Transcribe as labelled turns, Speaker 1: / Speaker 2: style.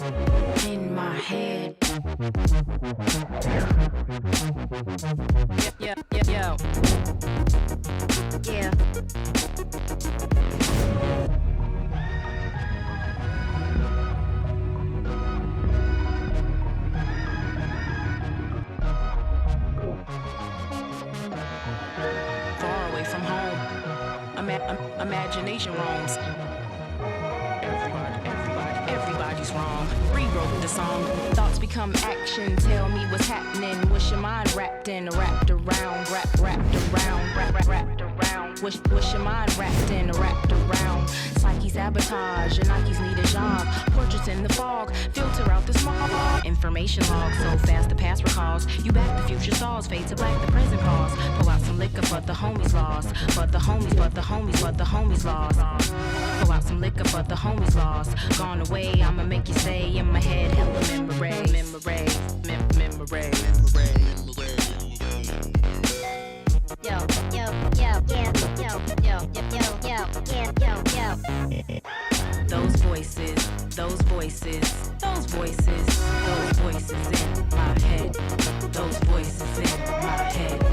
Speaker 1: in my head. Yeah. Far away from home, imagination roams. Everybody's wrong. Rewrote the song. Thoughts become action. Tell me what's happening. Wish your mind wrapped in, wrapped around, wrapped around. Wish your mind wrapped in, wrapped around. Psyche sabotage. Your Nikes need a job. Portraits in the fog. Filter out the smog. Information log so fast the past recalls. You back the future stalls. Fade to black the present calls. Pull out some liquor but the homies lost. But the homies lost. Pull out some liquor but the homies lost. Gone away, I'ma make you stay in my head. Hella memory. Those voices in my head. Those voices in my head.